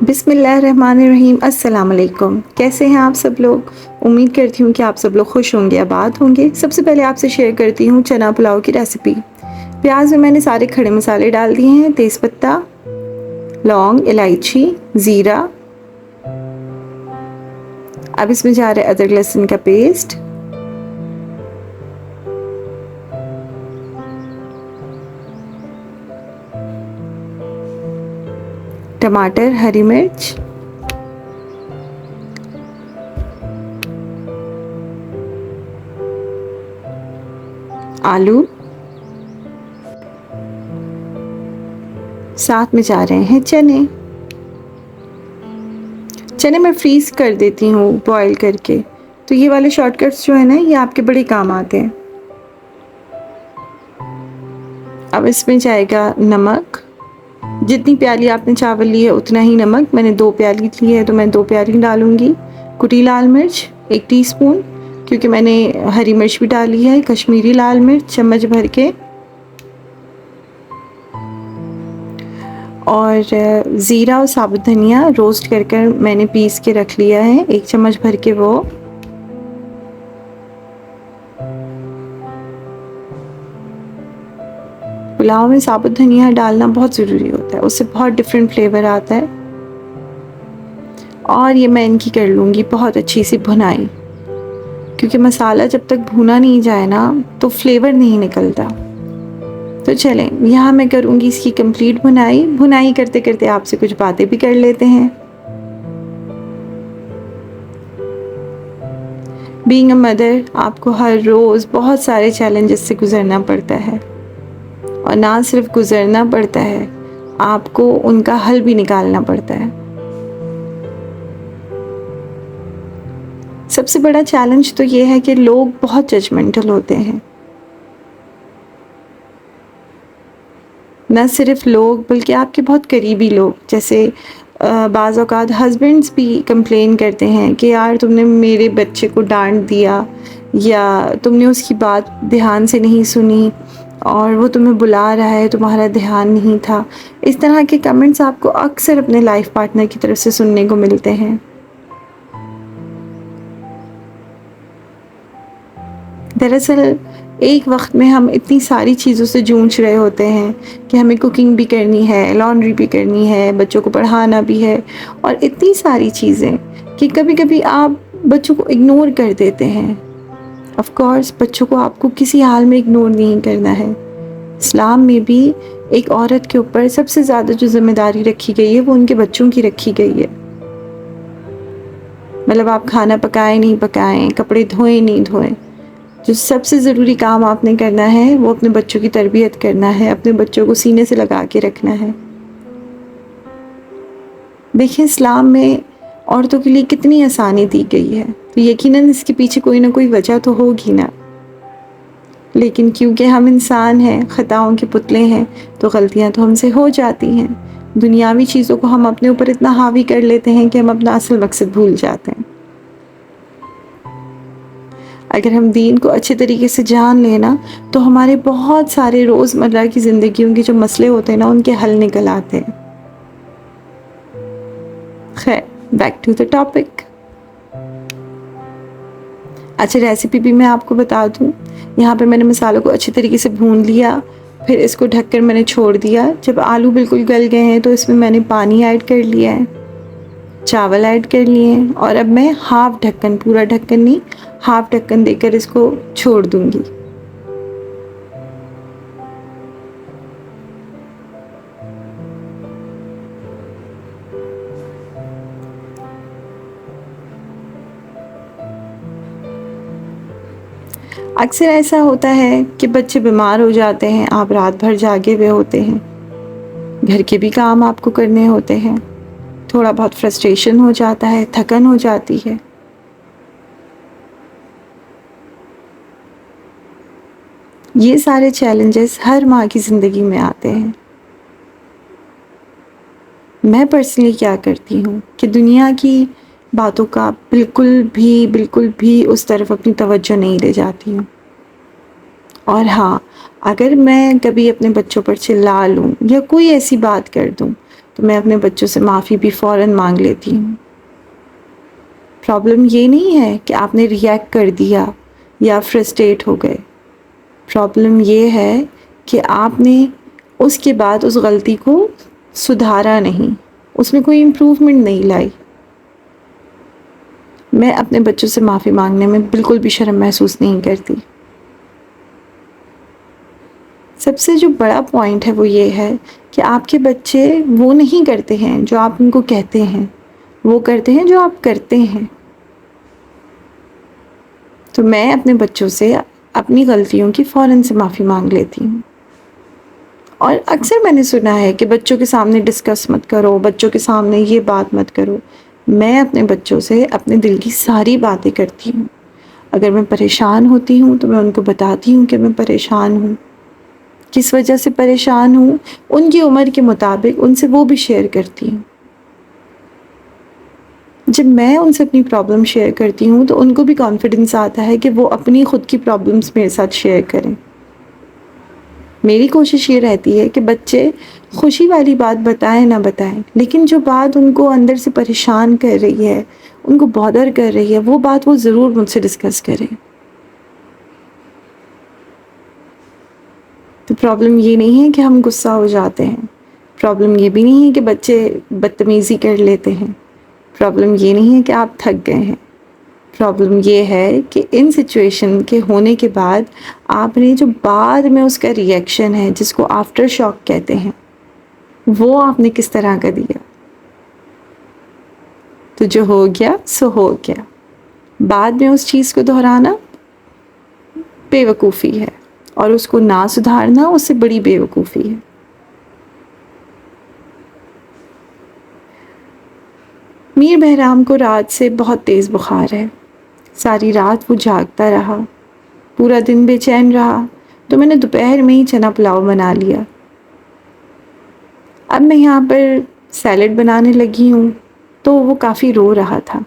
بسم اللہ الرحمن الرحیم۔ السلام علیکم، کیسے ہیں آپ سب لوگ؟ امید کرتی ہوں کہ آپ سب لوگ خوش ہوں گے، آباد ہوں گے۔ سب سے پہلے آپ سے شیئر کرتی ہوں چنا پلاؤ کی ریسیپی۔ پیاز میں نے سارے کھڑے مسالے ڈال دیے ہیں، تیز پتہ، لونگ، الائچی، زیرہ۔ اب اس میں جا رہا ہے ادرک لہسن کا پیسٹ، ٹماٹر، ہری مرچ، آلو، ساتھ میں جا رہے ہیں چنے۔ چنے میں فریز کر دیتی ہوں بوائل کر کے، تو یہ والے شارٹ کٹس جو ہیں نا، یہ آپ کے بڑے کام آتے ہیں۔ اب اس میں جائے گا نمک، جتنی پیالی آپ نے چاول لی ہے اتنا ہی نمک۔ میں نے 2 پیالی لی ہے تو میں 2 پیالی ڈالوں گی۔ کٹی لال مرچ 1 ٹی اسپون، کیونکہ میں نے ہری مرچ بھی ڈالی ہے۔ کشمیری لال مرچ چمچ بھر کے، اور زیرہ اور ثابت دھنیا روسٹ کر کر میں نے پیس کے رکھ لیا ہے 1 چمچ بھر کے وہ۔ پلاؤ میں ثابت دھنیا ڈالنا بہت ضروری ہوتا ہے، اس سے بہت ڈیفرنٹ فلیور آتا ہے۔ اور یہ میں ان کی کر لوں گی بہت اچھی سی بھنائی، کیونکہ مسالہ جب تک بھونا نہیں جائے نا تو فلیور نہیں نکلتا۔ تو چلیں یہاں میں کروں گی اس کی کمپلیٹ بھنائی کرتے کرتے آپ سے کچھ باتیں بھی کر لیتے ہیں۔ بینگ اے مدر، آپ کو ہر روز بہت سارے چیلنجز سے گزرنا پڑتا ہے، اور نہ صرف گزرنا پڑتا ہے، آپ کو ان کا حل بھی نکالنا پڑتا ہے۔ سب سے بڑا چیلنج تو یہ ہے کہ لوگ بہت ججمنٹل ہوتے ہیں۔ نہ صرف لوگ بلکہ آپ کے بہت قریبی لوگ، جیسے بعض اوقات ہسبینڈز بھی کمپلین کرتے ہیں کہ یار تم نے میرے بچے کو ڈانٹ دیا، یا تم نے اس کی بات دھیان سے نہیں سنی، اور وہ تمہیں بلا رہا ہے، تمہارا دھیان نہیں تھا۔ اس طرح کے کمنٹس آپ کو اکثر اپنے لائف پارٹنر کی طرف سے سننے کو ملتے ہیں۔ دراصل ایک وقت میں ہم اتنی ساری چیزوں سے جونج رہے ہوتے ہیں کہ ہمیں کوکنگ بھی کرنی ہے، لانڈری بھی کرنی ہے، بچوں کو پڑھانا بھی ہے، اور اتنی ساری چیزیں کہ کبھی کبھی آپ بچوں کو اگنور کر دیتے ہیں۔ آف کورس بچوں کو آپ کو کسی حال میں اگنور نہیں کرنا ہے۔ اسلام میں بھی ایک عورت کے اوپر سب سے زیادہ جو ذمہ داری رکھی گئی ہے وہ ان کے بچوں کی رکھی گئی ہے۔ مطلب آپ کھانا پکائیں نہیں پکائیں، کپڑے دھوئیں نہیں دھوئیں، جو سب سے ضروری کام آپ نے کرنا ہے وہ اپنے بچوں کی تربیت کرنا ہے، اپنے بچوں کو سینے سے لگا کے رکھنا ہے۔ دیکھیں اسلام میں عورتوں کے لیے کتنی آسانی دی گئی ہے، تو یقیناً اس کے پیچھے کوئی نہ کوئی وجہ تو ہوگی نا۔ لیکن کیونکہ ہم انسان ہیں، خطاؤں کے پتلے ہیں، تو غلطیاں تو ہم سے ہو جاتی ہیں۔ دنیاوی چیزوں کو ہم اپنے اوپر اتنا حاوی کر لیتے ہیں کہ ہم اپنا اصل مقصد بھول جاتے ہیں۔ اگر ہم دین کو اچھے طریقے سے جان لینا تو ہمارے بہت سارے روزمرہ کی زندگیوں کے جو مسئلے ہوتے ہیں نا، ان کے حل نکل آتے ہیں۔ خیر، بیک ٹو دا ٹاپک۔ اچھا ریسیپی بھی میں آپ کو بتا دوں۔ یہاں پہ میں نے مسالوں کو اچھے طریقے سے بھون لیا، پھر اس کو ڈھک کر میں نے چھوڑ دیا۔ جب آلو بالکل گل گئے ہیں تو اس میں میں نے پانی ایڈ کر لیا ہے، چاول ایڈ کر لیے ہیں، اور اب میں ہاف ڈھکن، پورا ڈھکن نہیں، ہاف ڈھکن دے کر اس کو چھوڑ دوں گی۔ اکثر ایسا ہوتا ہے کہ بچے بیمار ہو جاتے ہیں، آپ رات بھر جاگے ہوئے ہوتے ہیں، گھر کے بھی کام آپ کو کرنے ہوتے ہیں، تھوڑا بہت فرسٹریشن ہو جاتا ہے، تھکن ہو جاتی ہے۔ یہ سارے چیلنجز ہر ماں کی زندگی میں آتے ہیں۔ میں پرسنلی کیا کرتی ہوں کہ دنیا کی باتوں کا بالکل بھی اس طرف اپنی توجہ نہیں لے جاتی ہوں۔ اور ہاں، اگر میں کبھی اپنے بچوں پر چلا لوں یا کوئی ایسی بات کر دوں تو میں اپنے بچوں سے معافی بھی فوراً مانگ لیتی ہوں۔ پرابلم یہ نہیں ہے کہ آپ نے ریئیکٹ کر دیا یا فرسٹریٹ ہو گئے، پرابلم یہ ہے کہ آپ نے اس کے بعد اس غلطی کو سدھارا نہیں، اس میں کوئی امپروومنٹ نہیں لائی۔ میں اپنے بچوں سے معافی مانگنے میں بالکل بھی شرم محسوس نہیں کرتی۔ سب سے جو بڑا پوائنٹ ہے وہ یہ ہے کہ آپ کے بچے وہ نہیں کرتے ہیں جو آپ ان کو کہتے ہیں، وہ کرتے ہیں جو آپ کرتے ہیں۔ تو میں اپنے بچوں سے اپنی غلطیوں کی فوراً سے معافی مانگ لیتی ہوں۔ اور اکثر میں نے سنا ہے کہ بچوں کے سامنے ڈسکس مت کرو، بچوں کے سامنے یہ بات مت کرو۔ میں اپنے بچوں سے اپنے دل کی ساری باتیں کرتی ہوں۔ اگر میں پریشان ہوتی ہوں تو میں ان کو بتاتی ہوں کہ میں پریشان ہوں، کس وجہ سے پریشان ہوں، ان کی عمر کے مطابق ان سے وہ بھی شیئر کرتی ہوں۔ جب میں ان سے اپنی پرابلم شیئر کرتی ہوں تو ان کو بھی کانفیڈنس آتا ہے کہ وہ اپنی خود کی پرابلمس میرے ساتھ شیئر کریں۔ میری کوشش یہ رہتی ہے کہ بچے خوشی والی بات بتائیں نہ بتائیں، لیکن جو بات ان کو اندر سے پریشان کر رہی ہے، ان کو بادر کر رہی ہے، وہ بات وہ ضرور مجھ سے ڈسکس کریں۔ تو پرابلم یہ نہیں ہے کہ ہم غصہ ہو جاتے ہیں، پرابلم یہ بھی نہیں ہے کہ بچے بدتمیزی کر لیتے ہیں، پرابلم یہ نہیں ہے کہ آپ تھک گئے ہیں، پرابلم یہ ہے کہ ان سچویشن کے ہونے کے بعد آپ نے جو بعد میں اس کا ریئیکشن ہے جس کو آفٹر شاک کہتے ہیں، وہ آپ نے کس طرح کا دیا۔ تو جو ہو گیا سو ہو گیا، بعد میں اس چیز کو دہرانا بے وقوفی ہے، اور اس کو نہ سدھارنا اس سے بڑی بے وقوفی ہے۔ میر بہرام کو رات سے بہت تیز بخار ہے، ساری رات وہ جاگتا رہا، پورا دن بے چین رہا، تو میں نے دوپہر میں ہی چنا پلاؤ بنا لیا۔ اب میں یہاں پر سیلڈ بنانے لگی ہوں تو وہ کافی رو رہا تھا۔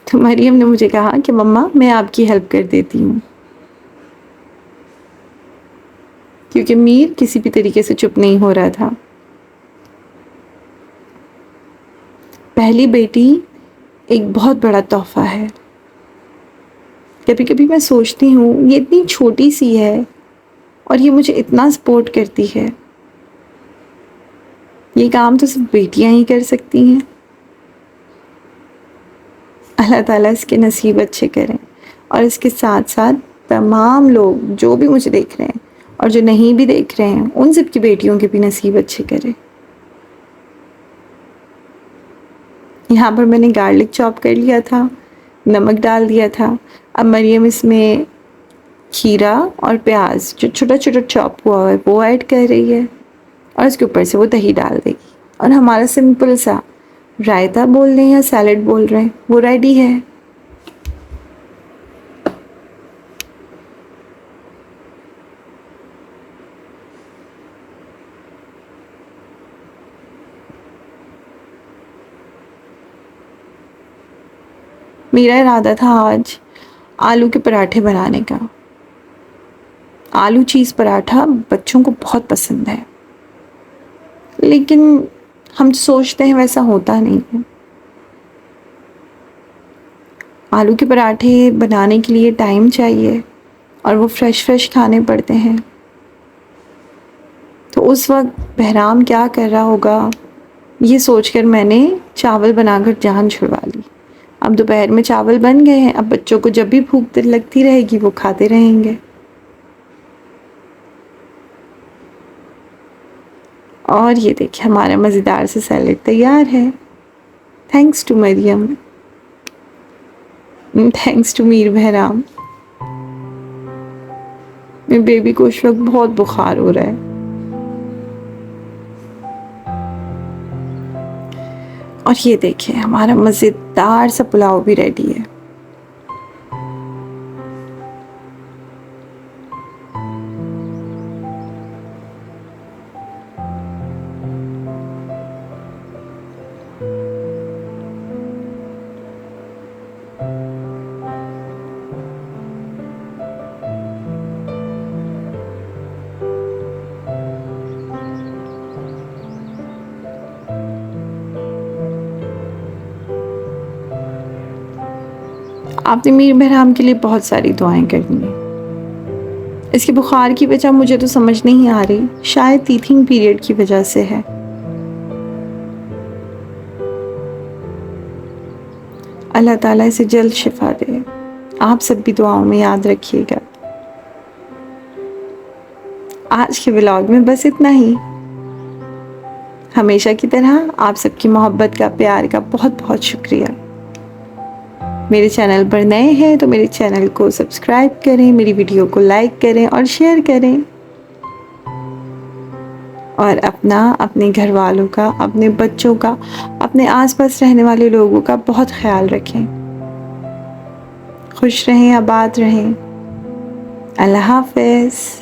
تو مریم نے مجھے کہا کہ مما میں آپ کی ہیلپ کر دیتی ہوں، کیونکہ میر کسی بھی طریقے سے چپ نہیں ہو رہا تھا۔ پہلی بیٹی ایک بہت بڑا تحفہ ہے۔ کبھی کبھی میں سوچتی ہوں یہ اتنی چھوٹی سی ہے اور یہ مجھے اتنا سپورٹ کرتی ہے، یہ کام تو صرف بیٹیاں ہی کر سکتی ہیں۔ اللہ تعالیٰ اس کے نصیب اچھے کریں، اور اس کے ساتھ ساتھ تمام لوگ جو بھی مجھے دیکھ رہے ہیں اور جو نہیں بھی دیکھ رہے ہیں ان سب کی بیٹیوں کے بھی نصیب اچھے کرے۔ یہاں پر میں نے گارلک چاپ کر لیا تھا، نمک ڈال دیا تھا۔ اب مریم اس میں کھیرا اور پیاز جو چھوٹا چھوٹا چاپ ہوا ہے وہ ایڈ کر رہی ہے، اور اس کے اوپر سے وہ دہی ڈال دے گی، اور ہمارا سمپل سا رائتا بول رہے ہیں یا سیلڈ بول رہے ہیں وہ ریڈی ہے۔ میرا ارادہ تھا آج آلو کے پراٹھے بنانے کا۔ آلو چیز پراٹھا بچوں کو بہت پسند ہے، لیکن ہم سوچتے ہیں ویسا ہوتا نہیں ہے۔ آلو کے پراٹھے بنانے کے لیے ٹائم چاہیے اور وہ فریش کھانے پڑتے ہیں۔ تو اس وقت بہرام کیا کر رہا ہوگا یہ سوچ کر میں نے چاول بنا کر جان چھڑوا لی۔ اب دوپہر میں چاول بن گئے ہیں، اب بچوں کو جب بھی بھوک لگتی رہے گی وہ کھاتے رہیں گے۔ اور یہ دیکھیں ہمارا مزیدار سے سیلیڈ تیار ہے۔ Thanks to Maryam, thanks to Mir Bahram. میرے بیبی کو اس وقت بہت بخار ہو رہا ہے۔ اور یہ دیکھیں ہمارا مزیدار سا پلاؤ بھی ریڈی ہے۔ آپ نے میر بہرام کے لیے بہت ساری دعائیں کرنی ہیں۔ اس کے بخار کی وجہ مجھے تو سمجھ نہیں آ رہی، شاید ٹیتھنگ پیریڈ کی وجہ سے ہے۔ اللہ تعالیٰ اسے جلد شفا دے۔ آپ سب بھی دعاؤں میں یاد رکھیے گا۔ آج کے ولاگ میں بس اتنا ہی۔ ہمیشہ کی طرح آپ سب کی محبت کا، پیار کا بہت بہت شکریہ۔ میرے چینل پر نئے ہیں تو میرے چینل کو سبسکرائب کریں، میری ویڈیو کو لائک کریں اور شیئر کریں، اور اپنے گھر والوں کا، اپنے بچوں کا، اپنے آس پاس رہنے والے لوگوں کا بہت خیال رکھیں۔ خوش رہیں، آباد رہیں۔ اللہ حافظ۔